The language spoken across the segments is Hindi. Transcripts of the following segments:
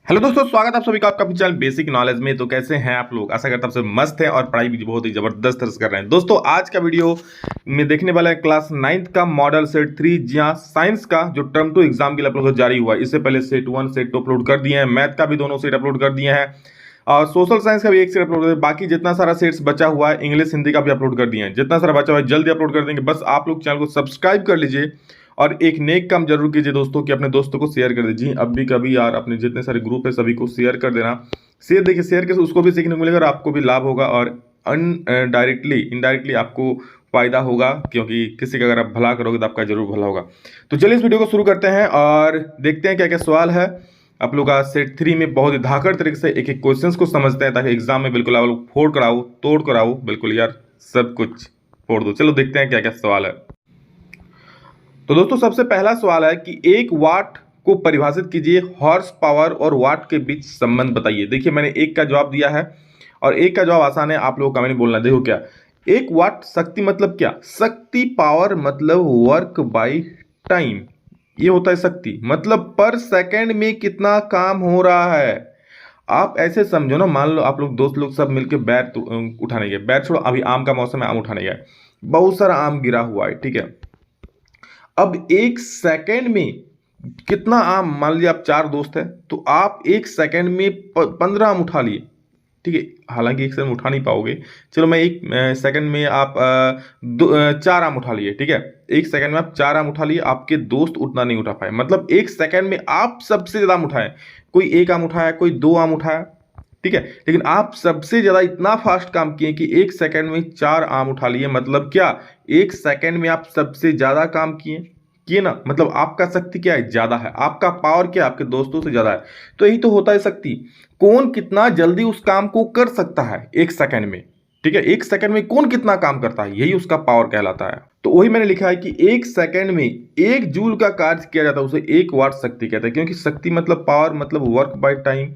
हेलो दोस्तों, स्वागत है आप सभी का आपका अपने चैनल बेसिक नॉलेज में। तो कैसे हैं आप लोग? आशा करता हूं सब मस्त हैं और पढ़ाई भी बहुत ही जबरदस्त तरह से कर रहे हैं। दोस्तों आज का वीडियो में देखने वाला है क्लास 9th का मॉडल सेट 3 जी हाँ, साइंस का जो टर्म टू एग्जाम के लिए अपलोड जारी हुआ है। इससे पहले सेट 1 सेट 2 अपलोड कर दिए हैं, मैथ का भी दोनों सेट अपलोड कर दिए हैं और सोशल साइंस का भी एक सेट अपलोड कर दिया। बाकी जितना सारा सेट्स बचा हुआ है इंग्लिश हिंदी का भी अपलोड कर दिए हैं। जितना सारा बचा हुआ है जल्दी अपलोड कर देंगे। बस आप लोग चैनल को सब्सक्राइब कर लीजिए और एक नेक काम जरूर कीजिए दोस्तों कि अपने दोस्तों को शेयर कर दीजिए। अब भी कभी यार अपने जितने सारे ग्रुप है सभी को शेयर कर देना। शेयर देखिए, शेयर के उसको भी सीखने को मिलेगा और आपको भी लाभ होगा और डायरेक्टली इनडायरेक्टली आपको फायदा होगा, क्योंकि किसी का अगर आप भला करोगे तो आपका जरूर भला होगा। तो चलिए इस वीडियो को शुरू करते हैं और देखते हैं क्या क्या सवाल है आप लोग का सेट 3 में। बहुत ही धाकड़ तरीके से एक एक क्वेश्चन को समझते हैं ताकि एग्जाम में बिल्कुल आप लोग फोड़ कराओ तोड़ कराओ, बिल्कुल यार सब कुछ फोड़ दो। चलो देखते हैं क्या क्या सवाल है। तो दोस्तों सबसे पहला सवाल है कि एक वाट को परिभाषित कीजिए, हॉर्स पावर और वाट के बीच संबंध बताइए। देखिए मैंने एक का जवाब दिया है और एक का जवाब आसान है, आप लोगों को कमेंट में बोलना। देखो क्या एक वाट शक्ति मतलब क्या? शक्ति पावर मतलब वर्क बाय टाइम, ये होता है शक्ति मतलब पर सेकंड में कितना काम हो रहा है। आप ऐसे समझो ना, मान लो आप लोग दोस्त लोग सब मिलकर बैर उठाने गए, बैर छोड़ो अभी आम का मौसम है, आम उठाने गए, बहुत सारा आम गिरा हुआ है, ठीक है। अब एक सेकंड में कितना आम, मान लीजिए आप 4 दोस्त हैं तो आप एक सेकंड में 15 आम उठा लिए, ठीक है। हालांकि एक सेकंड में उठा नहीं पाओगे, चलो मैं एक सेकंड में आप 4 आम उठा लिए, ठीक है। एक सेकंड में आप 4 आम उठा लिए, आपके दोस्त उतना नहीं उठा पाए। मतलब एक सेकंड में आप सबसे ज्यादा आम उठाए, कोई 1 आम उठाया, कोई 2 आम उठाया, ठीक है। लेकिन आप सबसे ज्यादा इतना फास्ट काम किए कि एक सेकंड में 4 आम उठा लिए। मतलब क्या, एक सेकंड में आप सबसे ज्यादा काम किए किए ना। मतलब आपका शक्ति क्या है? ज्यादा है। आपका पावर क्या है? आपके दोस्तों से ज्यादा है। तो यही तो होता है शक्ति। कौन कितना जल्दी उस काम को कर सकता है एक सेकंड में, ठीक है। एक सेकंड में कौन कितना काम करता है, यही उसका पावर कहलाता है। तो वही मैंने लिखा है कि एक सेकंड में 1 जूल का कार्य किया जाता है, उसे 1 वाट शक्ति कहते हैं। क्योंकि शक्ति मतलब पावर मतलब वर्क बाय टाइम।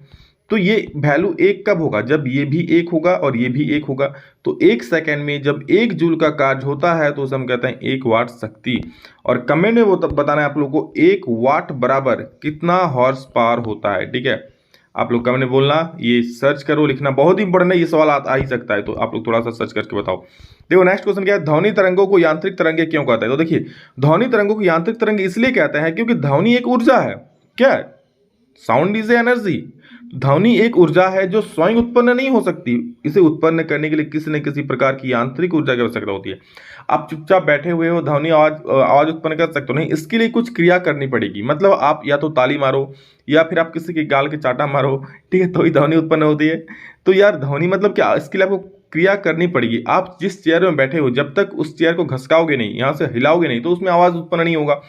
तो ये वैल्यू 1 कब होगा? जब ये भी 1 होगा और ये भी 1 होगा। तो एक सेकंड में जब 1 जूल का कार्य होता है तो उसे हम कहते हैं 1 वाट शक्ति। और कमेंट में वो तब बताना है आप लोगों को 1 वाट बराबर कितना हॉर्स पावर होता है, ठीक है। आप लोग कमेंट में बोलना, ये सर्च करो, लिखना बहुत ही इंपॉर्टेंट है। ये सवाल आ ही सकता है, तो आप लोग थोड़ा सा सर्च करके बताओ। देखो नेक्स्ट क्वेश्चन क्या है, ध्वनि तरंगों को यांत्रिक तरंगे क्यों कहते हैं? तो देखिए ध्वनि तरंगों को यांत्रिक तरंगे इसलिए कहते हैं क्योंकि ध्वनि एक ऊर्जा है। क्या है? Sound is energy. ध्वनि एक ऊर्जा है जो स्वयं उत्पन्न नहीं हो सकती। इसे उत्पन्न करने के लिए किसी न किसी प्रकार की यांत्रिक ऊर्जा की आवश्यकता होती है। आप चुपचाप बैठे हुए हो, ध्वनि आवाज आवाज उत्पन्न कर सकते हो नहीं, इसके लिए कुछ क्रिया करनी पड़ेगी। मतलब आप या तो ताली मारो या फिर आप किसी के गाल के चाटा मारो, ठीक है, तो ही ध्वनि उत्पन्न होती है। तो यार ध्वनि मतलब क्या? इसके लिए आपको क्रिया करनी पड़ेगी। आप जिस चेयर में बैठे हो जब तक उस चेयर को घसकाओगे नहीं, यहाँ से हिलाओगे नहीं, तो उसमें आवाज उत्पन्न नहीं होगा।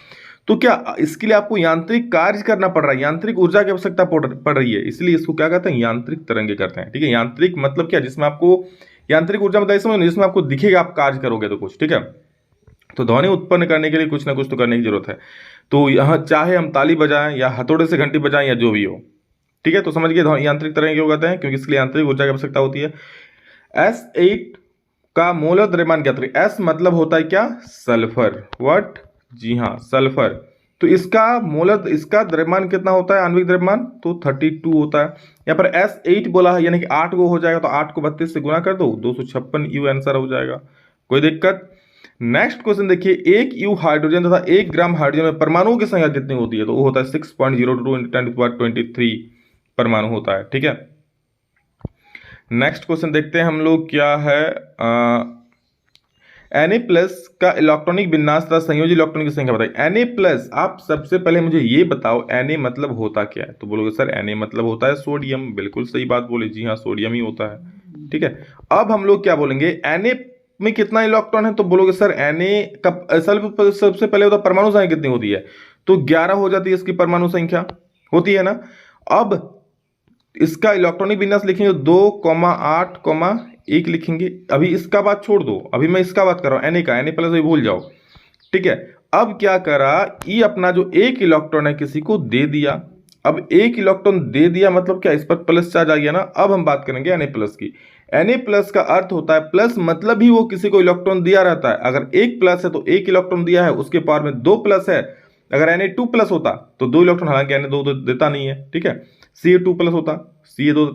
तो क्या इसके लिए आपको यांत्रिक कार्य करना पड़ रहा है, यांत्रिक ऊर्जा की आवश्यकता पड़ रही है, इसलिए इसको क्या कहते हैं? यांत्रिक तरंगे करते हैं, ठीक है। यांत्रिक मतलब क्या? जिसमें आपको यांत्रिक ऊर्जा मतलब समझ, जिसमें आपको दिखेगा आप कार्य करोगे तो कुछ, ठीक है। तो ध्वनि उत्पन्न करने के लिए कुछ ना कुछ तो करने की जरूरत है। तो यहाँ चाहे हम ताली बजाएं या हथौड़े से घंटी बजाएं या जो भी हो, ठीक है। तो समझ गए यांत्रिक तरंगे क्यों कहते हैं? क्योंकि इसके लिए यांत्रिक ऊर्जा की आवश्यकता होती है। S8 का मूलतः द्रव्यमान क्या है? S मतलब होता है क्या? सल्फर। व्हाट? जी हाँ, सल्फर। तो इसका मूलतः इसका द्रव्यमान कितना होता है? आणविक द्रव्यमान तो 32 होता है। यहाँ पर S8 बोला है यानी कि 8 को हो जाएगा, तो 8 को 32 से गुना कर दो, 256 यू आंसर हो जाएगा। कोई दिक्कत? नेक्स्ट क्वेश्चन देखिए, 1 यू हाइड्रोजन तथा 1 ग्राम हाइड्रोजन में परमाणुओं की संख्या कितनी होती है? तो वो होता है 6.02 × 10⁻23 परमाणु होता है, ठीक है। नेक्स्ट क्वेश्चन देखते हैं हम लोग क्या है, Na+ का इलेक्ट्रॉनिक विन्यास तथा संयोजी इलेक्ट्रॉन की संख्या बताइए। Na+, आप सबसे पहले मुझे ये बताओ Na मतलब होता क्या है? तो बोलोगे सर Na मतलब होता है सोडियम। बिल्कुल सही बात बोले, जी हाँ सोडियम ही होता है, ठीक है। अब हम लोग क्या बोलेंगे, Na में कितना इलेक्ट्रॉन है? तो बोलोगे सर Na का सबसे पहले होता परमाणु संख्या कितनी होती है? तो 11 हो जाती है इसकी परमाणु संख्या, होती है ना। अब इसका इलेक्ट्रॉनिक विन्यास लिखेंगे 2,8,1 लिखेंगे। अभी इसका बात छोड़ दो, अभी मैं इसका बात कर रहा हूं Na का, Na+ भी भूल जाओ, ठीक है। अब क्या करा, ये अपना जो 1 इलेक्ट्रॉन है किसी को दे दिया। अब 1 इलेक्ट्रॉन दे दिया मतलब क्या? इस पर प्लस चार्ज आ गया ना। अब हम बात करेंगे Na+ की। Na+ का अर्थ होता है प्लस, मतलब ही वो किसी को इलेक्ट्रॉन दिया रहता है। अगर 1 प्लस है तो 1 इलेक्ट्रॉन दिया है, उसके पावर में 2 प्लस है। अगर Na2+ होता तो 2 इलेक्ट्रॉन, हालांकि Na2 तो देता नहीं है, ठीक है। Ca2 प्लस होता, Ca2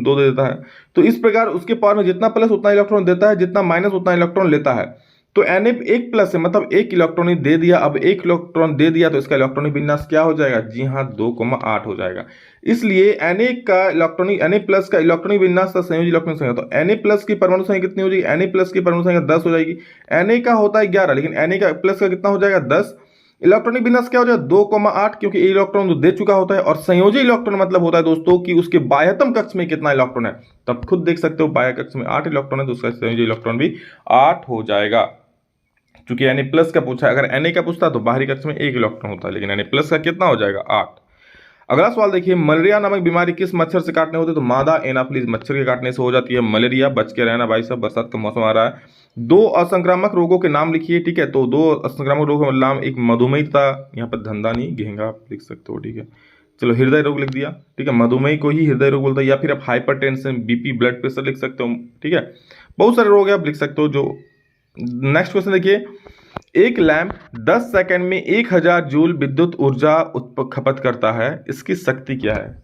दो दे देता है। तो इस प्रकार उसके पावर में जितना प्लस उतना इलेक्ट्रॉन देता है, जितना माइनस उतना इलेक्ट्रॉन लेता है। तो Na एक प्लस है, मतलब एक इलेक्ट्रॉन ही दे दिया। अब एक इलेक्ट्रॉन दे दिया तो इसका इलेक्ट्रॉनिक विन्यास क्या हो जाएगा? जी हाँ, 2,8 हो जाएगा। इसलिए Na प्लस का इलेक्ट्रॉनिक विन्यास का संयोजी इलेक्ट्रॉनिक संख्या, तो Na प्लस की परमाणु संख्या कितनी हो जाएगी? Na प्लस की परमाणु संख्या 10 हो जाएगी। Na का होता है 11, लेकिन Na का प्लस का कितना हो जाएगा? 10। इलेक्ट्रॉनिक विन्यास क्या हो जाएगा? 2,8, क्योंकि इलेक्ट्रॉन जो दे चुका होता है। और संयोजी इलेक्ट्रॉन मतलब होता है दोस्तों कि उसके बाह्यतम कक्ष में कितना इलेक्ट्रॉन है। तब खुद देख सकते हो, बाह्य कक्ष में 8 इलेक्ट्रॉन है तो उसका संयोजी इलेक्ट्रॉन भी 8 हो जाएगा। चूंकि Na प्लस का पूछा है, अगर Na का पूछता तो बाहरी कक्ष में 1 इलेक्ट्रॉन होता है, लेकिन Na प्लस का कितना हो जाएगा? 8। अगला सवाल देखिए, मलेरिया नामक बीमारी किस मच्छर से काटने होते? तो मादा एनाफिलीज मच्छर के काटने से हो जाती है मलेरिया। बच के रहना भाई साहब, बरसात का मौसम आ रहा है। 2 असंक्रामक रोगों के नाम लिखिए। ठीक है, तो 2 असंक्रामक रोगों का नाम, एक मधुमेह था, यहाँ पर धंधा नहीं घेंगा आप लिख सकते हो। ठीक है, चलो हृदय रोग लिख दिया। ठीक है, मधुमेह को ही हृदय रोग बोलता है, या फिर आप हाइपरटेंशन, बीपी, ब्लड प्रेशर लिख सकते हो। ठीक है, बहुत सारे रोग है आप लिख सकते हो। जो नेक्स्ट क्वेश्चन देखिए, एक लैंप 10 सेकंड में 1000 जूल विद्युत ऊर्जा खपत करता है, इसकी शक्ति क्या है?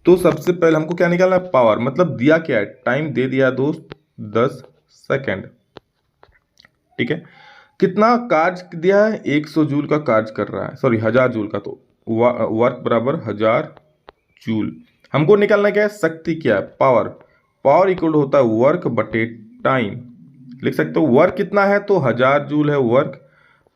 तो सबसे पहले हमको क्या निकालना है? पावर, मतलब दिया क्या है? टाइम दे दिया दोस्त 10 सेकंड। ठीक है, कितना कार्य दिया है? 100 जूल का कार्य कर रहा है, सॉरी 1000 जूल का, तो वर्क बराबर 1000 जूल। हमको निकालना क्या है? शक्ति क्या है? पावर। पावर इक्वल होता है वर्क बटे टाइम। लिख सकते हो वर्क कितना है? तो 1000 जूल है वर्क,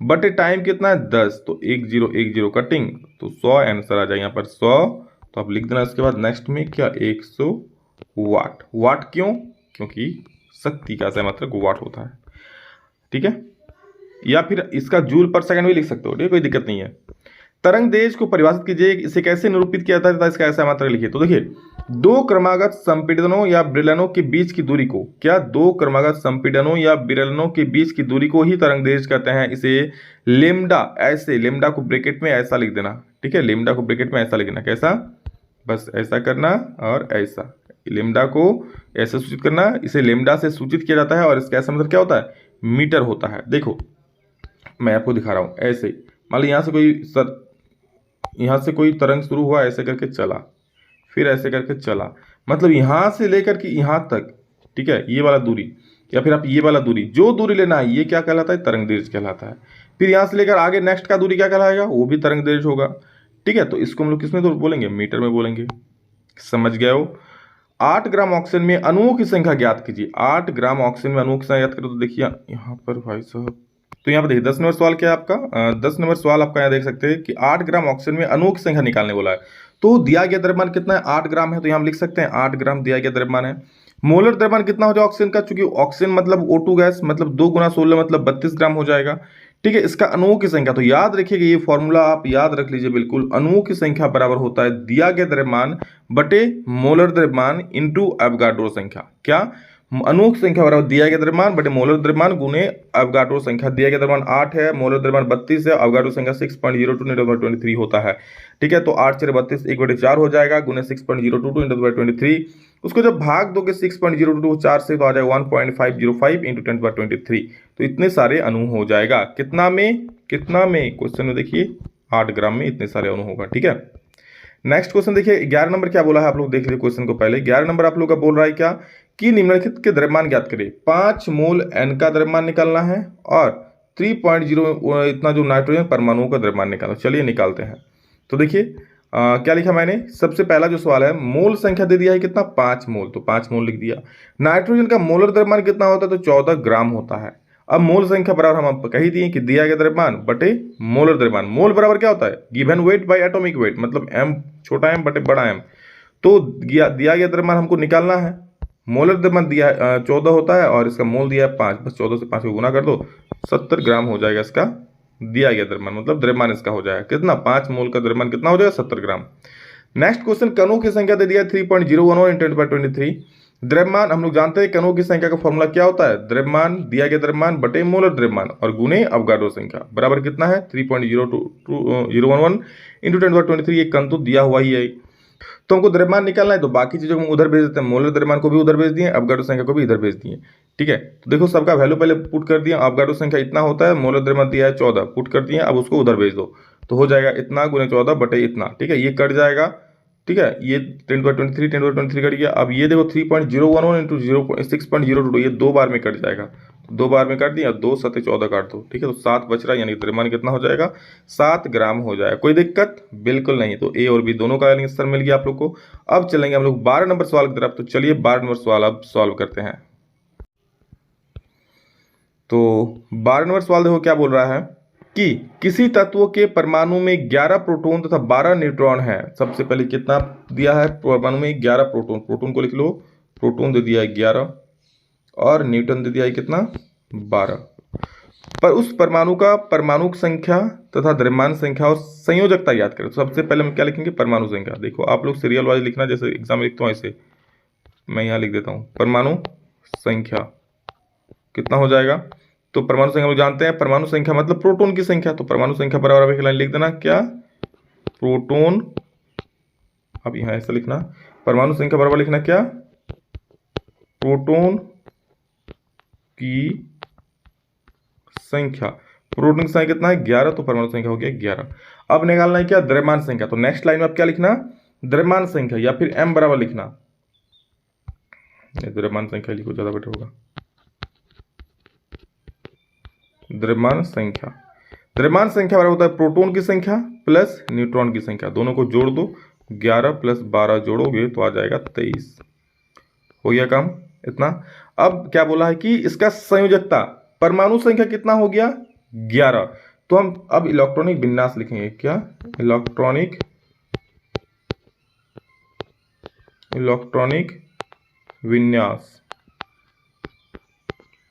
बटे टाइम कितना है? 10, तो 1010 कटिंग, तो 100 आंसर आ जाए यहाँ पर 100। तो आप लिख देना। इसके बाद नेक्स्ट में क्या? 100 वाट। वाट क्यों? क्योंकि शक्ति का मात्रक वाट होता है। ठीक है, या फिर इसका जूल पर सेकंड भी लिख सकते हो, ठीक है, कोई दिक्कत नहीं है। तरंग देश को परिभाषित कीजिए, इसे कैसे निरूपित किया जाता है? इसका ऐसा मात्रक लिखिए। तो देखिए, 2 क्रमागत संपीड़नों या विरलनों के बीच की दूरी को, क्या 2 क्रमागत संपीड़नों या विरलनों के बीच की दूरी को ही तरंग देश कहते हैं। इसे लेमडा, ऐसे लेमडा को ब्रैकेट में ऐसा लिख देना। ठीक है, लेमडा को ब्रैकेट में ऐसा लिखना। कैसा? बस ऐसा करना और ऐसा, लेमडा को ऐसे सूचित करना। इसे लेमडा से सूचित किया जाता है और इसका ऐसा मतलब क्या होता है? मीटर होता है। देखो मैं आपको दिखा रहा हूं, ऐसे मान लो यहाँ से कोई तरंग शुरू हुआ, ऐसे करके चला, फिर ऐसे करके चला, मतलब यहाँ से लेकर के यहाँ तक। ठीक है, ये वाला दूरी, या फिर आप ये वाला दूरी, जो दूरी लेना है, ये क्या कहलाता है? तरंग दैर्ध्य कहलाता है। फिर यहाँ से लेकर आगे नेक्स्ट का दूरी क्या कहलाएगा? वो भी तरंग दैर्ध्य होगा। ठीक है, तो इसको हम लोग किस में तो बोलेंगे? मीटर में बोलेंगे। समझ गए हो? 8 ग्राम ऑक्सीजन में अणुओं की संख्या ज्ञात कीजिए। 8 ग्राम ऑक्सीजन में अणुओं की संख्या ज्ञात करो। तो देखिए यहाँ पर भाई साहब, तो यहाँ पर देखिए 10 नंबर सवाल क्या है आपका? 10 नंबर सवाल आपका यहाँ देख सकते हैं कि 8 ग्राम ऑक्सीजन में अणुओं की संख्या निकालने बोला है। तो दिया गया द्रव्यमान कितना है? 8 ग्राम है, तो यहाँ हम लिख सकते हैं 8 ग्राम दिया गया द्रव्यमान है। मोलर द्रव्यमान कितना हो जाएगा ऑक्सीजन का? चूंकि ऑक्सीजन मतलब O2 गैस, मतलब 2 गुना 16 मतलब 32 ग्राम हो जाएगा। ठीक है, इसका अणुओं की संख्या, तो याद रखिएगा ये फॉर्मूला आप याद रख लीजिए बिल्कुल। अणुओं की संख्या बराबर होता है दिया गया द्रव्यमान बटे मोलर द्रव्यमान इंटू एवोगाड्रो संख्या। क्या? अणुओं की संख्या बराबर दिया गया द्रव्यमान बटे मोलर द्रव्यमान गुने एवोगाड्रो संख्या। दिया गया द्रव्यमान 8 है, मोलर द्रव्यमान 32 है, एवोगाड्रो संख्या 6.02 × 23 होता है। ठीक है, तो 8 4 32 1/4 हो जाएगा गुने 6.022 × 23। उसको जब भाग दोगे 6.022 4 से, तो आ जाएगा 1.505 × 10⁻23। तो इतने सारे अणु हो जाएगा। कितना में? क्वेश्चन में देखिए 8 ग्राम में इतने सारे अणु होगा। ठीक है, नेक्स्ट क्वेश्चन देखिए 11 नंबर क्या बोला है, आप लोग देख लीजिए क्वेश्चन को पहले। 11 नंबर आप लोग का बोल रहा है क्या कि निम्नलिखित के द्रव्यमान ज्ञात करें। 5 मोल N का द्रव्यमान निकालना है और 3.0 इतना जो नाइट्रोजन परमाणुओं का द्रव्यमान निकालना। चलिए निकालते हैं। तो देखिए क्या लिखा मैंने? सबसे पहला जो सवाल है, मोल संख्या दे दिया है कितना? 5 मोल, तो 5 मोल लिख दिया। नाइट्रोजन का मोलर द्रव्यमान कितना होता है? तो 14 ग्राम होता है। अब मोल संख्या बराबर हम आपको कही दिए कि दिया गया द्रव्यमान बटे मोलर द्रव्यमान। मोल बराबर क्या होता है? Given weight by atomic weight, मतलब m छोटा m बटे बड़ा m। तो दिया गया द्रव्यमान हमको निकालना है। मोलर द्रव्यमान दिया 14 होता है और इसका मोल दिया है 5, बस 14 से 5 को गुना कर दो, 70 ग्राम हो जाएगा इसका दिया गया द्रव्यमान, मतलब द्रव्यमान इसका हो जाएगा कितना? 5 मोल का द्रव्यमान कितना हो जाएगा? 70 ग्राम। नेक्स्ट क्वेश्चन, कणों की संख्या दे दिया 3.011 × 10⁻23। द्रव्यमान हम लोग जानते हैं कणों की संख्या का फॉर्मूला क्या होता है? द्रव्यमान दिया गया द्रव्यमान बटे मोलर द्रव्यमान और गुने अवगाड्रो संख्या बराबर कितना है? 3.011 × 10⁻23। ये कण तो दिया हुआ ही है, तो हमको द्रव्यमान निकालना है, तो बाकी चीजों को हम उधर भेज देते हैं। मोलर द्रव्यमान को भी उधर भेज दिए, अवगाड्रो संख्या को भी इधर भेज दिए। ठीक है, तो देखो सबका वैल्यू पहले पुट कर दिया। अवगाड्रो संख्या इतना होता है, मोलर द्रव्यमान दिया है 14, पुट कर दिए। अब उसको उधर भेज दो, तो हो जाएगा इतना गुने 14 बटे इतना। ठीक है, ये कट जाएगा ठीक है, ये 10⁻23 10⁻23 कट गया। अब ये देखो 3.011 इंटू 6.022, ये 2 बार में कट जाएगा, 2 बार में काट दिया, 2 7 14 काट दो, ठीक है, तो 7 बच रहा है, यानी द्रव्यमान कितना हो जाएगा, 7 ग्राम हो जाएगा। कोई दिक्कत बिल्कुल नहीं। तो ए और बी दोनों का आंसर मिल गया आप लोग को। अब चलेंगे हम लोग 12 नंबर सवाल की तरफ। तो चलिए 12 नंबर सवाल अब सॉल्व करते हैं। तो 12 नंबर सवाल देखो क्या बोल रहा है कि किसी तत्व के परमाणु में 11 प्रोटॉन तथा 12 न्यूट्रॉन है। सबसे पहले कितना दिया है, परमाणु में 11 प्रोटॉन, प्रोटॉन को लिख लो, प्रोटॉन दे दिया है 11 और न्यूट्रॉन दे दिया है कितना, 12। पर उस परमाणु का परमाणु संख्या तथा द्रव्यमान संख्या और संयोजकता याद करें। तो सबसे पहले हम क्या लिखेंगे, परमाणु संख्या। देखो आप लोग सीरियल वाइज लिखना, जैसे एग्जाम में लिखता हूँ ऐसे मैं यहाँ लिख देता हूँ, परमाणु संख्या कितना हो जाएगा। तो परमाणु संख्या हम लोग जानते हैं, परमाणु संख्या मतलब प्रोटॉन की संख्या, तो परमाणु संख्या बराबर एक लाइन लिख देना, क्या, प्रोटॉन। अब यहाँ ऐसा लिखना, परमाणु संख्या बराबर लिखना क्या, प्रोटॉन की संख्या। प्रोटॉन की संख्या कितना है, 11, तो परमाणु संख्या हो गया 11। अब निकालना है क्या, द्रव्यमान संख्या। तो नेक्स्ट लाइन में आप क्या लिखना, द्रव्यमान संख्या, या फिर m बराबर लिखना, द्रव्यमान संख्या लिखो ज्यादा बेटर होगा, द्रव्यमान संख्या। द्रव्यमान संख्या बराबर होता है प्रोटॉन की संख्या प्लस न्यूट्रॉन की संख्या, दोनों को जोड़ दो, 11 प्लस 12 जोड़ोगे तो आ जाएगा 23। हो गया काम इतना। अब क्या बोला है कि इसका संयोजकता, परमाणु संख्या कितना हो गया, 11। तो हम अब इलेक्ट्रॉनिक विन्यास लिखेंगे, क्या, इलेक्ट्रॉनिक विन्यास,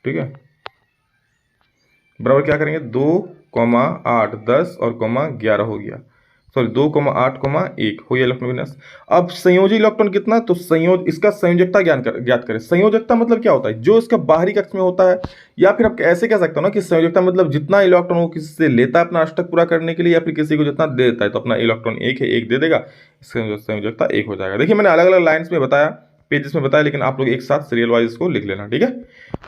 ठीक है, बराबर क्या करेंगे, 2,8 10 और 11 हो गया, सॉरी 2,8, 1 हो गया इलेक्ट्रॉन विन्यास। अब संयोजी इलेक्ट्रॉन कितना, तो इसका संयोजकता ज्ञात करें। संयोजकता मतलब क्या होता है, जो इसका बाहरी कक्ष में होता है, या फिर आप ऐसे कह सकते हो ना कि संयोजकता मतलब जितना इलेक्ट्रॉन वो किसी से लेता है अपना अष्टक पूरा करने के लिए, या फिर किसी को जितना दे देता है। तो अपना इलेक्ट्रॉन 1 है, 1 दे देगा, इसका संयोजकता 1 हो जाएगा। देखिए मैंने अलग अलग लाइन्स में बताया, पेजेस में बताया, लेकिन आप लोग एक साथ सीरियल वाइज इसको लिख लेना, ठीक है।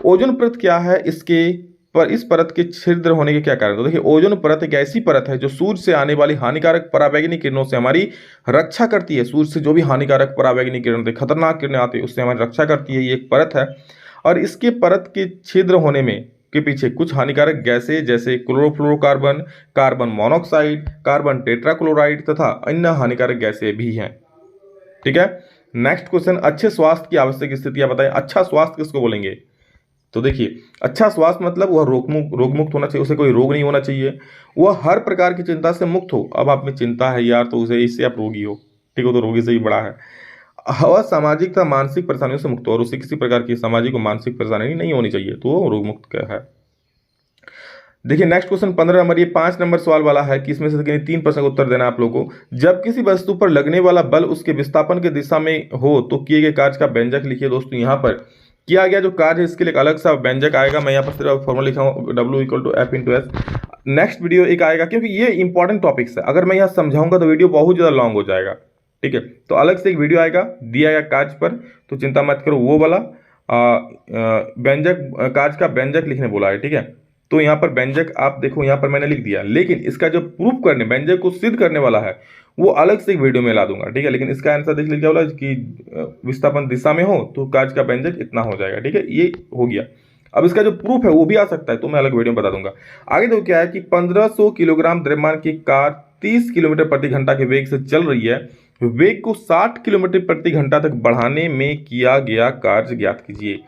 ओजोन परत क्या है, इसके पर इस परत के छिद्र होने के क्या कारण। तो देखिए ओजोन परत एक ऐसी परत है जो सूर्य से आने वाली हानिकारक पराबैंगनी किरणों से हमारी रक्षा करती है। सूर्य से जो भी हानिकारक पराबैंगनी किरण, खतरनाक किरणें आती है, उससे हमारी रक्षा करती है, ये एक परत है। और इसके परत के छिद्र होने में के पीछे कुछ हानिकारक गैसें जैसे chlorofluorocarbon, carbon monoxide, carbon tetrachloride तथा अन्य हानिकारक गैसें भी हैं, ठीक है। नेक्स्ट क्वेश्चन, अच्छे स्वास्थ्य की आवश्यक स्थितियां बताएं। अच्छा स्वास्थ्य किसको बोलेंगे, तो देखिए अच्छा स्वास्थ्य मतलब वह रोग मुक्त होना चाहिए, उसे कोई रोग नहीं होना चाहिए, वह हर प्रकार की चिंता से मुक्त हो। अब आप में चिंता है यार, तो उसे इससे आप रोगी हो, ठीक हो, तो रोगी से ही बड़ा है। वह सामाजिक तथा मानसिक परेशानियों से मुक्त हो, और उसे किसी प्रकार की सामाजिक और मानसिक परेशानी नहीं होनी चाहिए, तो वो रोग मुक्त है। देखिए नेक्स्ट क्वेश्चन 15 नंबर, ये 5 नंबर सवाल वाला है कि इसमें से 3 प्रश्न का उत्तर देना आप लोगों को। जब किसी वस्तु पर लगने वाला बल उसके विस्थापन की दिशा में हो तो किए गए कार्य का व्यंजक लिखिए। दोस्तों यहाँ पर किया गया जो कार्य है इसके लिए एक अलग सा व्यंजक आएगा, मैं यहाँ पर सिर्फ फॉर्मूला लिखा हूँ, W=F×S। नेक्स्ट वीडियो एक आएगा, क्योंकि ये इंपॉर्टेंट टॉपिक्स है, अगर मैं यहाँ समझाऊंगा तो वीडियो बहुत ज़्यादा लॉन्ग हो जाएगा, ठीक है। तो अलग से एक वीडियो आएगा दिया गया कार्य पर, तो चिंता मत करो, वो वाला व्यंजक, कार्य का व्यंजक लिखने बोला है, ठीक है। तो यहाँ पर व्यंजक आप देखो, यहाँ पर मैंने लिख दिया, लेकिन इसका जो प्रूफ करने, व्यंजक को सिद्ध करने वाला है, वो अलग से एक वीडियो में ला दूंगा, ठीक है। लेकिन इसका आंसर देख लीजिए क्या बोला कि विस्थापन दिशा में हो तो कार्य का व्यंजक इतना हो जाएगा, ठीक है, ये हो गया। अब इसका जो प्रूफ है वो भी आ सकता है, तो मैं अलग वीडियो में बता दूंगा। आगे देखो क्या है कि 1500 किलोग्राम द्रव्यमान की कार 30 किलोमीटर प्रति घंटा के वेग से चल रही है, वेग को 60 किलोमीटर प्रति घंटा तक बढ़ाने में किया गया कार्य ज्ञात कीजिए।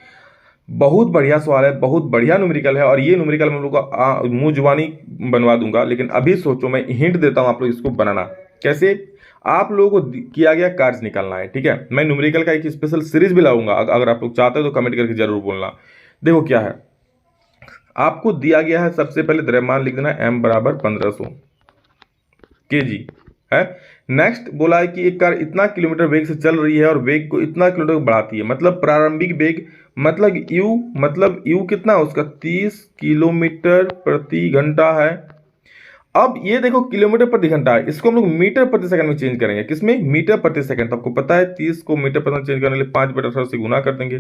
बहुत बढ़िया सवाल है, बहुत बढ़िया न्यूमेरिकल है, और ये न्यूमेरिकल मैं लोग का मुंह जुबानी बनवा दूंगा, लेकिन अभी सोचो, मैं हिंट देता हूं आप लोग इसको बनाना कैसे। आप लोगों को किया गया कार्य निकालना है, ठीक है। मैं न्यूमेरिकल का एक स्पेशल सीरीज भी लाऊंगा, अगर आप लोग चाहते हो तो कमेंट करके जरूर बोलना। देखो क्या है, आपको दिया गया है, सबसे पहले द्रव्यमान लिख देना m बराबर 1500 kg है। नेक्स्ट बोला है कि एक कार इतना किलोमीटर वेग से चल रही है और वेग को इतना किलोमीटर बढ़ाती है, मतलब प्रारंभिक वेग मतलब u कितना है उसका, 30 किलोमीटर प्रति घंटा है। अब ये देखो किलोमीटर प्रति घंटा है, इसको हम लोग मीटर प्रति सेकंड में चेंज करेंगे, किसमें, मीटर प्रति सेकंड। तो आपको पता है 30 को मीटर प्रति चेंज करने के लिए 5/18 से गुना कर देंगे,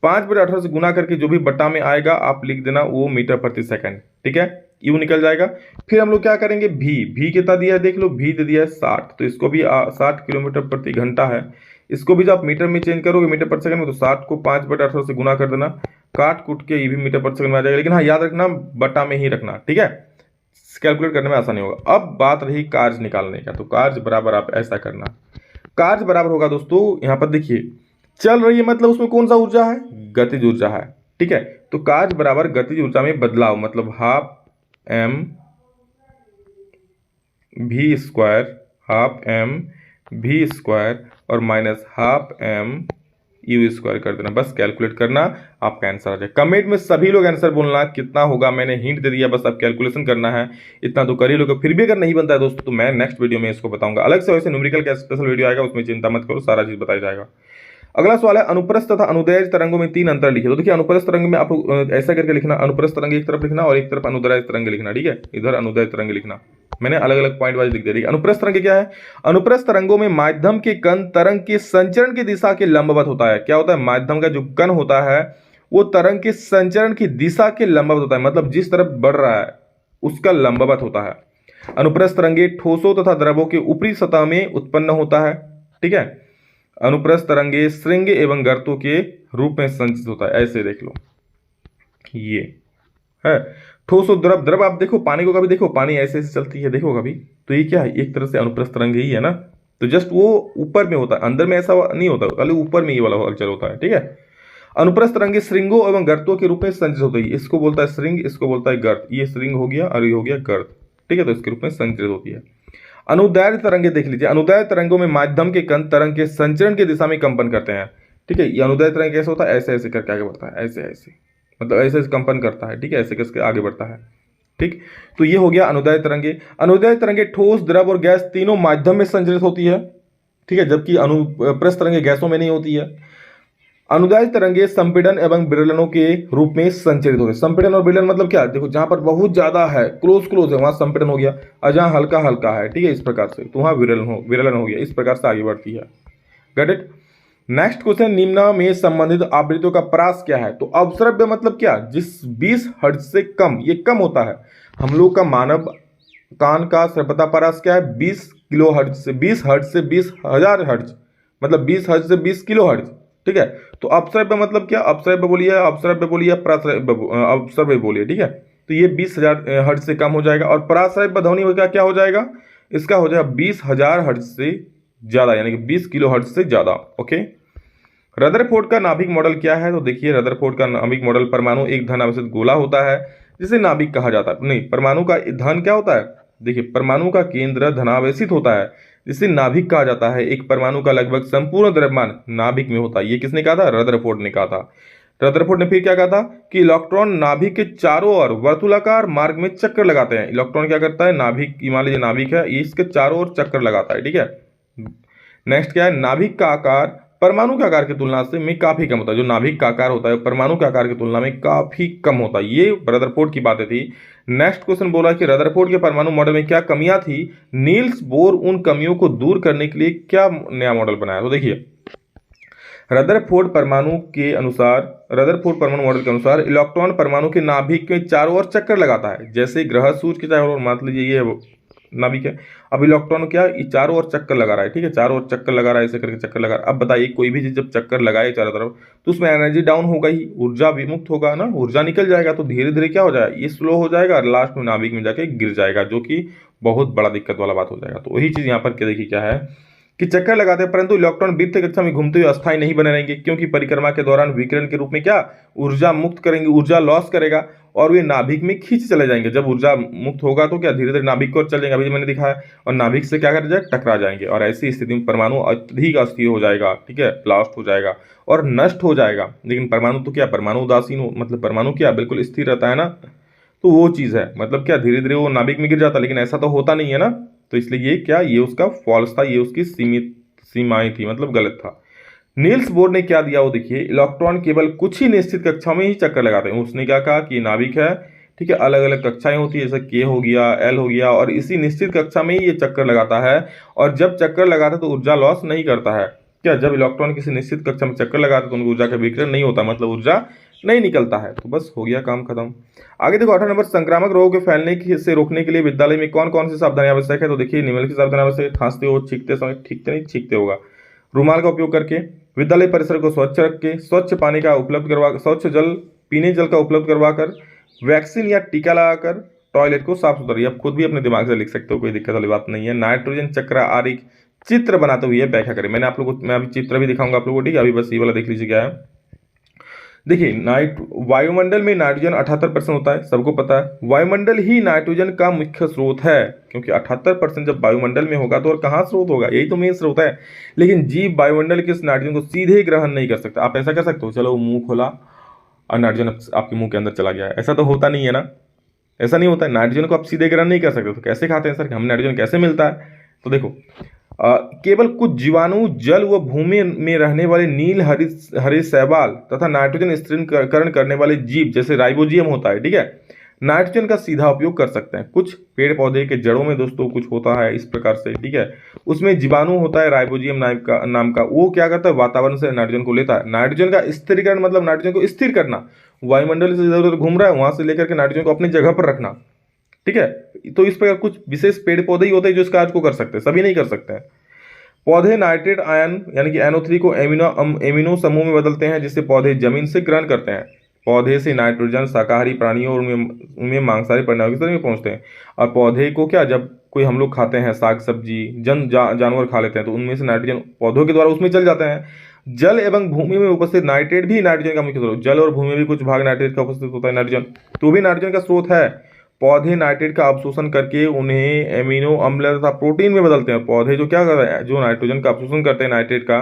5/18 से गुना करके जो भी बटा में आएगा आप लिख देना वो मीटर प्रति सेकंड, ठीक है। यू निकल जाएगा। फिर हम लोग क्या करेंगे, भी कितना दिया है देख लो, भी दे दिया है 60, तो इसको भी 60 किलोमीटर प्रति घंटा है। इसको भी जब आप मीटर में चेंज करोगे मीटर पर सेकंड में, तो 60 को 5/18 से गुना कर देना, काट कूट के ये भी मीटर पर सेकंड में आ जाएगा। लेकिन हाँ याद रखना बटा में ही रखना, ठीक है, कैलकुलेट करने में आसानी होगा। अब बात रही कार्य निकालने का, तो कार्य बराबर आप ऐसा करना, कार्य बराबर होगा दोस्तों, यहाँ पर देखिए चल रही है मतलब उसमें कौन सा ऊर्जा है, गतिज ऊर्जा है, ठीक है। तो कार्य बराबर गतिज ऊर्जा में बदलाव, मतलब half M V square, half M V square और minus half M U square कर देना, बस कैलकुलेट करना, आपका आंसर आ जाए। कमेंट में सभी लोग आंसर बोलना कितना होगा, मैंने हिंट दे दिया, बस आप कैलकुलेशन करना है, इतना तो कर ही लोगे। फिर भी अगर नहीं बनता है दोस्तों तो मैं नेक्स्ट वीडियो में इसको बताऊंगा अलग से, वैसे न्यूमेरिकल का स्पेशल वीडियो आएगा, उसमें चिंता मत करो, सारा चीज बताया जाएगा। अगला सवाल है, अनुप्रस्थ तथा अनुदैर्घ्य तरंगों में 3 अंतर लिखे। तो देखिए अनुप्रस्थ तरंग में आप ऐसा करके लिखना, अनुप्रस्थ तरंग एक तरफ लिखना और एक तरफ अनुदैर्घ्य तरंग लिखना, ठीक है, इधर अनुदैर्घ्य तरंग लिखना, मैंने अलग अलग पॉइंट वाइज लिख दिया। अनुप्रस्थ तरंग क्या है, अनुप्रस्थ तरंगों में माध्यम के कण तरंग के संचरण की दिशा के लंबवत होता है। क्या होता है, माध्यम का जो कण होता है वो तरंग के संचरण की दिशा के लंबवत होता है, मतलब जिस तरफ बढ़ रहा है उसका लंबवत होता है। अनुप्रस्थ तरंगे ठोसों तथा द्रवों के ऊपरी सतह में उत्पन्न होता है, ठीक है। अनुप्रस्थ तरंगे श्रृंग एवं गर्तों के रूप में संचित होता है, ऐसे देख लो, ये है ठोस और द्रव। द्रव आप देखो पानी को, कभी देखो पानी ऐसे ऐसे चलती है, देखो कभी, तो ये क्या है, एक तरह से अनुप्रस्थ तरंग ही है ना, तो जस्ट वो ऊपर में होता है, अंदर में ऐसा नहीं होता, खाली ऊपर में ये वाला हलचल होता है, ठीक है। अनुप्रस्थ तरंगे श्रृंगों एवं गर्तों के रूप में संचित होती है, इसको बोलता है श्रृंग, इसको बोलता है गर्त, ये श्रृंग हो गया और ये हो गया गर्त, ठीक है, तो इसके रूप में संचित होती है। अनुदैर्घ्य तरंगे देख लीजिए, अनुदैर्घ्य तरंगों में माध्यम के कण तरंग के संचरण की दिशा में कंपन करते हैं, ठीक है। ये अनुदैर्घ्य तरंग कैसे होता है, ऐसे ऐसे करके आगे बढ़ता है, ऐसे ऐसे, मतलब ऐसे ऐसे कंपन करता है, ठीक है, ऐसे करके आगे बढ़ता है, ठीक। तो ये हो गया अनुदैर्घ्य तरंगे। अनुदैर्घ्य तरंगे ठोस, द्रव और गैस तीनों माध्यम में संचरित होती है, ठीक है, जबकि अनुप्रस्थ तरंगे गैसों में नहीं होती है। अनुदैर्घ्य तरंगे संपीड़न एवं विरलनों के रूप में संचरित होते हैं। संपीड़न और विरलन मतलब क्या, देखो जहां पर बहुत ज्यादा है, क्लोज है, वहां संपीड़न हो गया, और जहां हल्का हल्का है, ठीक है, इस प्रकार से, तो वहां विरलन हो गया, इस प्रकार से आगे बढ़ती है। Got it. नेक्स्ट क्वेश्चन, निम्न में संबंधित आवृत्तियों का परास क्या है। तो अवश्रव्य मतलब क्या, जिस 20 हर्ट्ज से कम, ये कम होता है। हम लोग का मानव कान का श्रव्यता परास क्या है, 20 किलो हर्ट्ज से 20 हर्ट्ज से 20,000 हर्ट्ज, मतलब 20 हर्ट्ज से 20 किलो हर्ट्ज, ठीक है। तो अपश्रव्य मतलब क्या, अपश्रव्य बोलिए, अपश्रव्य बोलिए, अपश्रव्य बोलिए, ठीक है। तो ये 20,000 हर्ट्ज से कम हो जाएगा, और पराश्रव्य ध्वनि होगा क्या हो जाएगा, इसका हो जाएगा 20,000 हर्ट्ज से ज्यादा, यानी कि 20 किलो हर्ट्ज से ज्यादा, ओके। रदरफोर्ड का नाभिक मॉडल क्या है, तो देखिए रदरफोर्ड का नाभिक मॉडल, परमाणु एक धन आवेशित गोला होता है जिसे नाभिक कहा जाता है। नहीं, परमाणु का धन क्या होता है, देखिए परमाणु का केंद्र धनावेशित होता है जिसे नाभिक कहा जाता है। एक परमाणु का लगभग संपूर्ण द्रव्यमान नाभिक में होता है। ये किसने कहा था, रदरफोर्ड ने कहा था। रदरफोर्ड ने फिर क्या कहा था कि इलेक्ट्रॉन नाभिक के चारों ओर वर्तुलाकार मार्ग में चक्कर लगाते हैं। इलेक्ट्रॉन क्या करता है, नाभिक, मान लीजिए नाभिक है, ये इसके चारों ओर चक्कर लगाता है, ठीक है। नेक्स्ट क्या है, नाभिक का आकार परमाणु के आकार की तुलना से में काफी कम होता है। जो नाभिक का आकार होता है परमाणु के आकार की तुलना में काफी कम होता है। ये रदरफोर्ड की बातें थी। नेक्स्ट क्वेश्चन बोला कि रदरफोर्ड के परमाणु मॉडल में क्या कमियां थी, नील्स बोर उन कमियों को दूर करने के लिए क्या नया मॉडल बनाया। तो देखिए रदरफोर्ड परमाणु मॉडल के अनुसार इलेक्ट्रॉन परमाणु के नाभिक के चारों ओर चक्कर लगाता है, जैसे ग्रह सूर्य के चारों ओर, मान लीजिए ये नाभिक है, अब इलेक्ट्रॉन क्या ये चारों ओर चक्कर लगा रहा है, ठीक है, चारों ओर चक्कर लगा रहा है, ऐसे करके चक्कर लगा रहा है। अब बताइए कोई भी चीज जब चक्कर लगाए चारों तरफ तो उसमें एनर्जी डाउन होगा ही, ऊर्जा विमुक्त होगा ना, ऊर्जा निकल जाएगा, तो धीरे धीरे क्या हो जाएगा, ये स्लो हो जाएगा और लास्ट में नाभिक में जाके गिर जाएगा, जो कि बहुत बड़ा दिक्कत वाला बात हो जाएगा। तो वही चीज यहाँ पर क्या देखिए क्या है कि चक्कर लगाते हैं, परंतु इलेक्ट्रॉन वृत्त कक्षा में घूमते हुए अस्थायी नहीं बने रहेंगे, क्योंकि परिक्रमा के दौरान विकिरण के रूप में क्या ऊर्जा मुक्त करेंगे, ऊर्जा लॉस करेगा और वे नाभिक में खींच चले जाएंगे। जब ऊर्जा मुक्त होगा तो क्या धीरे धीरे नाभिक को चल जाएंगे, अभी मैंने दिखाया, और नाभिक से क्या कर जाए, टकरा जाएंगे, और ऐसी स्थिति में परमाणु अत्यधिक अस्थिर हो जाएगा, ठीक है, ब्लास्ट हो जाएगा और नष्ट हो जाएगा। लेकिन परमाणु तो क्या, परमाणु उदासीन हो, मतलब परमाणु क्या बिल्कुल स्थिर रहता है ना, तो वो चीज है, मतलब क्या धीरे धीरे वो नाभिक में गिर जाता है, लेकिन ऐसा तो होता नहीं है ना। तो इसलिए ये क्या, ये उसका फॉल्स था, ये उसकी सीमित सीमाएं थी, मतलब गलत था। नील्स बोर ने क्या दिया, वो देखिए इलेक्ट्रॉन केवल कुछ ही निश्चित कक्षा में ही चक्कर लगाते हैं। उसने क्या कहा कि नाभिक है, ठीक है, अलग अलग कक्षाएं होती है, जैसे के हो गया, एल हो गया, और इसी निश्चित कक्षा में ही ये चक्कर लगाता है, और जब चक्कर लगाता है तो ऊर्जा लॉस नहीं करता है। क्या, जब इलेक्ट्रॉन किसी निश्चित कक्षा में चक्कर लगाता है तो उनकी ऊर्जा का विकिरण नहीं होता, मतलब ऊर्जा नहीं निकलता है। तो बस हो गया काम खत्म। आगे देखो 18 नंबर, संक्रामक रोगों के फैलने से रोकने के लिए विद्यालय में कौन कौन सी सावधानी आवश्यक है। तो देखिए निम्नलिखित सावधानी आवश्यक है। खांसते हो, छींकते समय, ठीकते नहीं छींकते होगा, रुमाल का उपयोग करके, विद्यालय परिसर को स्वच्छ रख के, स्वच्छ पानी का उपलब्ध करवा, स्वच्छ जल पीने जल का उपलब्ध करवाकर, वैक्सीन या टीका लगाकर, टॉयलेट को साफ सुथरा। आप खुद भी अपने दिमाग से लिख सकते हो, कोई दिक्कत वाली बात नहीं है। नाइट्रोजन चक्र आरेख चित्र बनाते हुए व्याख्या करें। मैंने आप लोगों को, मैं अभी चित्र भी दिखाऊंगा आप लोगों को, ठीक है। अभी बस ये वाला देख लीजिए क्या है। देखिए वायुमंडल में नाइट्रोजन 78% होता है, सबको पता है। वायुमंडल ही नाइट्रोजन का मुख्य स्रोत है, क्योंकि 78% जब वायुमंडल में होगा तो और कहाँ स्रोत होगा, यही तो मेन स्रोत है। लेकिन जीव वायुमंडल के इस नाइट्रोजन को सीधे ग्रहण नहीं कर सकता। आप ऐसा कर सकते हो, चलो मुंह खोला और नाइट्रोजन आपके मुंह के अंदर चला गया है, ऐसा तो होता नहीं है ना, ऐसा नहीं होता है। नाइट्रोजन को आप सीधे ग्रहण नहीं कर सकते, तो कैसे खाते हैं सर, हम नाइट्रोजन कैसे मिलता है। तो देखो केवल कुछ जीवाणु, जल व भूमि में रहने वाले नील हरे शैवाल तथा नाइट्रोजन स्थिरीकरण करने वाले जीव जैसे राइबोजियम होता है, ठीक है, नाइट्रोजन का सीधा उपयोग कर सकते हैं। कुछ पेड़ पौधे के जड़ों में दोस्तों कुछ होता है इस प्रकार से, ठीक है, उसमें जीवाणु होता है राइबोजियम नाम का, वो क्या करता है, वातावरण से नाइट्रोजन को लेता है। नाइट्रोजन का स्थिरीकरण मतलब नाइट्रोजन को स्थिर करना, वायुमंडल से इधर उधर घूम रहा है, वहां से लेकर के नाइट्रोजन को अपनी जगह पर रखना, ठीक है। तो इस प्रकार कुछ विशेष पेड़ पौधे ही होते हैं जो इस कार्य को कर सकते हैं, सभी नहीं कर सकते हैं। पौधे नाइट्रेट आयन यानी कि NO3 को एमिनो समूह में बदलते हैं, जिससे पौधे जमीन से ग्रहण करते हैं। पौधे से नाइट्रोजन शाकाहारी प्राणियों और उनमें मांसाहारी प्राणियों के शरीर में पहुंचते हैं। और पौधे को क्या, जब कोई हम लोग खाते हैं साग सब्जी, जानवर खा लेते हैं, तो उनमें से नाइट्रोजन पौधों के द्वारा उसमें चल जाते हैं। जल एवं भूमि में उपस्थित नाइट्रेट भी नाइट्रोजन का मुख्य स्रोत, जल और भूमि में भी कुछ भाग नाइट्रेट का उपस्थित होता है नाइट्रोजन, तो भी नाइट्रोजन का स्रोत है। पौधे नाइट्रेट का अवशोषण करके उन्हें एमिनो अम्ल तथा प्रोटीन में बदलते हैं। पौधे जो क्या कर रहे हैं, जो नाइट्रोजन का अवशोषण करते हैं नाइट्रेट का,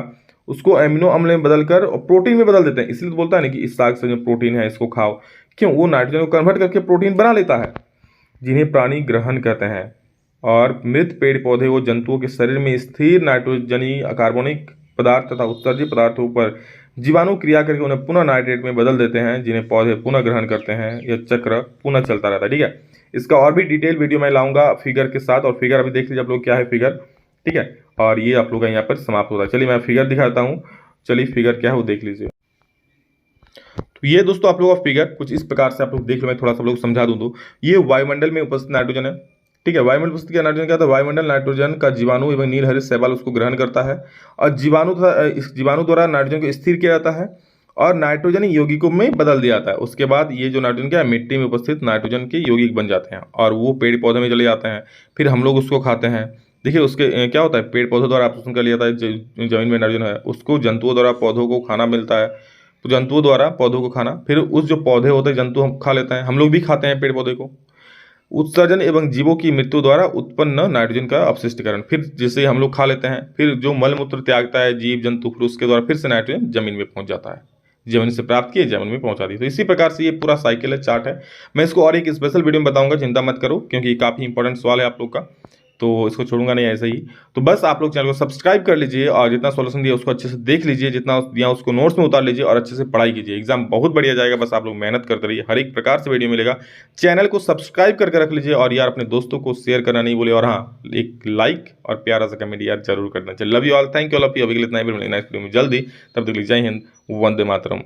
उसको एमिनो अम्ल में बदलकर प्रोटीन में बदल देते हैं। इसलिए तो बोलता है ना कि इस साग से जो प्रोटीन है इसको खाओ, क्यों, वो नाइट्रोजन को कन्वर्ट करके प्रोटीन बना लेता है, जिन्हें प्राणी ग्रहण कहते हैं। और मृत पेड़ पौधे व जंतुओं के शरीर में स्थिर नाइट्रोजनी कार्बोनिक पदार्थ तथा उत्सर्जित पदार्थों पर जीवाणु क्रिया करके उन्हें पुनः नाइट्रेट में बदल देते हैं, जिन्हें पौधे पुनः ग्रहण करते हैं। यह चक्र पुनः चलता रहता है, ठीक है। इसका और भी डिटेल वीडियो मैं लाऊंगा फिगर के साथ, और फिगर अभी देख लीजिए आप लोग क्या है फिगर, ठीक है। और ये आप लोग का यहाँ पर समाप्त होता है। चलिए मैं फिगर दिखाता हूँ, चलिए फिगर क्या है वो देख लीजिए। तो ये दोस्तों आप लोगों का फिगर कुछ इस प्रकार से आप लोग देख लो, मैं थोड़ा सा आप लोग समझा दूं तो ये वायुमंडल में उपस्थित नाइट्रोजन है, ठीक है। वायुमंडल उपस्थित क्या नाइट्रोजन क्या था, वायुमंडल नाइट्रोजन का जीवाणु एवं नील हरित शैवाल उसको ग्रहण करता है, और जीवाणु तथा इस जीवाणु द्वारा नाइट्रोजन को स्थिर किया जाता है और नाइट्रोजन यौगिकों में बदल दिया जाता है। उसके बाद ये जो नाइट्रोजन क्या है, मिट्टी में उपस्थित नाइट्रोजन के यौगिक बन जाते हैं और वो पेड़ पौधे में चले जाते हैं, फिर हम लोग उसको खाते हैं। देखिए उसके क्या होता है, पेड़ पौधों द्वारा अवशोषण कर लिया जाता है, जमीन में नाइट्रोजन है उसको जंतुओं द्वारा पौधों को खाना मिलता है, तो जंतुओं द्वारा पौधों को खाना, फिर उस जो पौधे होते हैं जंतु हम खा लेते हैं, हम लोग भी खाते हैं पेड़ पौधे को। उत्सर्जन एवं जीवों की मृत्यु द्वारा उत्पन्न नाइट्रोजन का अपशिष्टीकरण, फिर जिसे हम लोग खा लेते हैं, फिर जो मल मूत्र त्यागता है जीव जंतु, फिर उसके द्वारा फिर से नाइट्रोजन जमीन में पहुंच जाता है, जमीन से प्राप्त किए जमीन में पहुंचा दी। तो इसी प्रकार से ये पूरा साइकिल है, चार्ट है। मैं इसको और एक स्पेशल वीडियो में बताऊंगा, चिंता मत करो, क्योंकि ये काफ़ी इंपॉर्टेंट सवाल है आप लोग का, तो इसको छोड़ूंगा नहीं ऐसे ही। तो बस आप लोग चैनल को सब्सक्राइब कर लीजिए और जितना सॉल्यूशन दिया उसको अच्छे से देख लीजिए, जितना दिया उसको नोट्स में उतार लीजिए और अच्छे से पढ़ाई कीजिए। एग्जाम बहुत बढ़िया जाएगा, बस आप लोग मेहनत करते रहिए, हर एक प्रकार से वीडियो मिलेगा। चैनल को सब्सक्राइब करके रख लीजिए और यार अपने दोस्तों को शेयर करना नहीं भूले, और हाँ एक लाइक और प्यारा सा कमेंट यार जरूर करना चाहिए। Love you all, thank you all of you. अभी के लिए इतना ही, नेक्स्ट वीडियो में जल्दी, तब तक जय हिंद, वंदे मातरम।